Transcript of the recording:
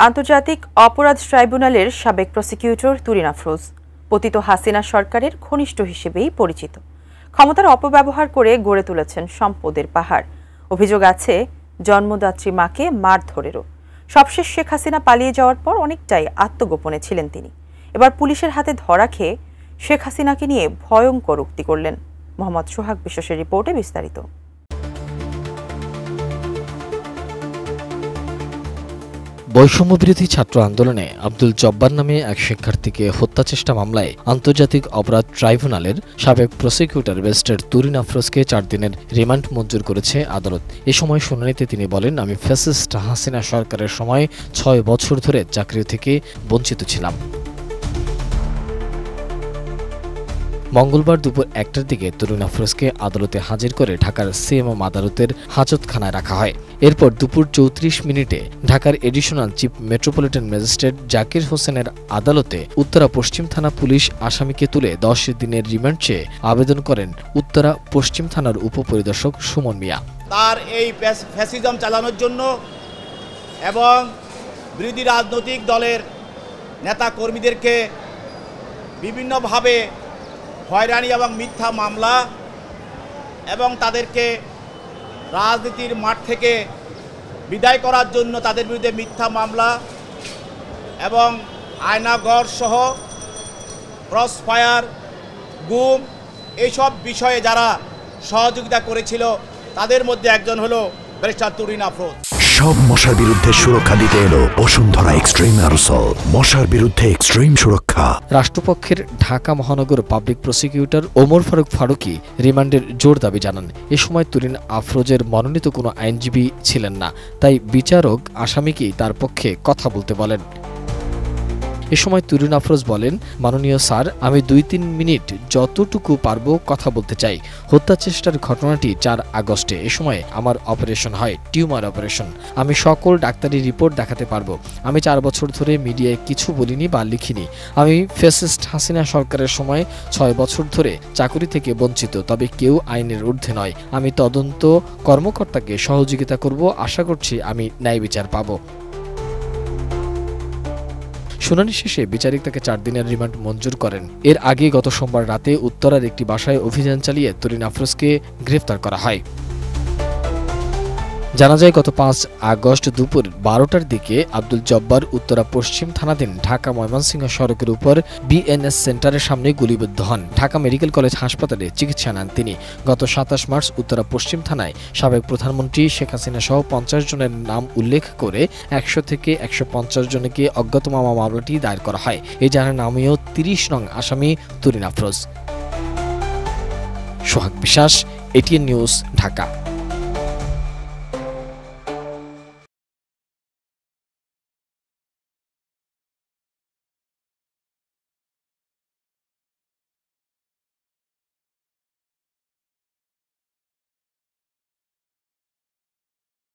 আন্তর্জাতিক অপরাধ ট্রাইব্যুনালের সাবেক প্রসিকিউটর তুরিন আফরোজ পতিত হাসিনা সরকারের ঘনিষ্ঠ হিসেবেই পরিচিত। ক্ষমতার অপব্যবহার করে গড়ে তুলেছেন সম্পদের পাহাড়। অভিযোগ আছে জন্মদাত্রী মাকে মারধরেরও। সবশেষ শেখ হাসিনা পালিয়ে যাওয়ার পর অনেকটাই আত্মগোপনে ছিলেন তিনি। এবার পুলিশের হাতে ধরা খেয়ে শেখ হাসিনাকে নিয়ে ভয়ঙ্কর উক্তি করলেন। মোহাম্মদ সোহাগ বিশ্বাসের রিপোর্টে বিস্তারিত। বৈষম্যবিরোধী ছাত্র আন্দোলনে আব্দুল জব্বার নামে এক শিক্ষার্থীকে হত্যাচেষ্টা মামলায় আন্তর্জাতিক অপরাধ ট্রাইব্যুনালের সাবেক প্রসিকিউটর ব্যারিস্টার তুরিন আফরোজকে 4 দিনের রিমান্ড মঞ্জুর করেছে আদালত। এ সময় শুনানিতে তিনি বলেন, আমি ফ্যাসিস্ট হাসিনা সরকারের সময় 6 বছর ধরে চাকরি থেকে বঞ্চিত ছিলাম। মঙ্গলবার দুপুর 1টার দিকে তুরিন আফরোজকে আদালতে হাজির করে ঢাকার সিএমএম আদালতের হাজতখানায় রাখা হয়। এরপর দুপুর 34 মিনিটে ঢাকার additional chief metropolitan magistrate Zakir হোসেনের আদালতে উত্তরা পশ্চিম থানা পুলিশ আসামিকে তুলে 10 দিনের রিমান্ড চেয়ে আবেদন করেন উত্তরা পশ্চিম থানার উপপরিদর্শক সুমন মিয়া। তার এই ফ্যাসিজম চালানোর জন্য এবং বিরোধী রাজনৈতিক দলের নেতা কর্মীদেরকে বিভিন্নভাবে হয়রানি এবং মিথ্যা মামলা এবং তাদেরকে রাজনীতির মাঠ থেকে বিদায় করার জন্য তাদের বিরুদ্ধে মিথ্যা মামলা এবং আয়নাঘর সহ ক্রসফায়ার, গুম এইসব বিষয়ে যারা সহযোগিতা করেছিল তাদের মধ্যে একজন হলো ব্যারিস্টার তুরিন আফরোজ। সব মশার বিরুদ্ধে সুরক্ষা দিতে এলো বসুন্ধরা এক্সট্রিম অ্যারোসল, মশার বিরুদ্ধে এক্সট্রিম সুরক্ষা। রাষ্ট্রপক্ষের ঢাকা মহানগর পাবলিক প্রসিকিউটর ওমর ফারুক ফারুকী রিমান্ডের জোর দাবি জানান। এ সময় তুরিন আফরোজের মনোনীত কোনো আইনজীবী ছিলেন না, তাই বিচারক আসামিকেই তার পক্ষে কথা বলতে বলেন। এ সময় তুরিন আফরোজ বলেন, মাননীয় স্যার, আমি 2-3 মিনিট যতটুকু পারবো কথা বলতে চাই। হত্যা চেষ্টার ঘটনাটি 4 আগস্টে। এ সময় আমার অপারেশন হয়, টিউমার অপারেশন। আমি সকল ডাক্তারি রিপোর্ট দেখাতে পারবো। আমি 4 বছর ধরে মিডিয়ায় কিছু বলিনি বা লিখিনি। আমি ফ্যাসিস্ট হাসিনা সরকারের সময় 6 বছর ধরে চাকরি থেকে বঞ্চিত, তবে কেউ আইনের ঊর্ধ্বে নয়। আমি তদন্ত কর্মকর্তাকে সহযোগিতা করব। আশা করছি আমি ন্যায় বিচার পাবো। শুনানি শেষে বিচারিক তাকে 4 দিনের রিমান্ড মঞ্জুর করেন। এর আগে গত সোমবার রাতে উত্তরার একটি বাসায় অভিযান চালিয়ে তুরিন আফরোজকে গ্রেফতার করা হয়। জানা যায়, গত 5 আগস্ট দুপুর 12টার দিকে আব্দুল জব্বার উত্তরা পশ্চিম থানাধীন ঢাকা ময়মনসিংহ সড়কের উপর বিএনএস সেন্টারের সামনে গুলিবিদ্ধ হন। ঢাকা মেডিকেল কলেজ হাসপাতালে চিকিৎসা নেন তিনি। গত 27 মার্চ উত্তরা পশ্চিম থানায় সাবেক প্রধানমন্ত্রী শেখ হাসিনা সহ 50 জনের নাম উল্লেখ করে 100 থেকে 150 জনকে অজ্ঞাতনামা মামলাটি দায়ের করা হয়। এই যার নামেও 30 নং আসামি তুরিন আফরোজ। সোহাগ বিশ্বাস, এটিএন নিউজ, ঢাকা।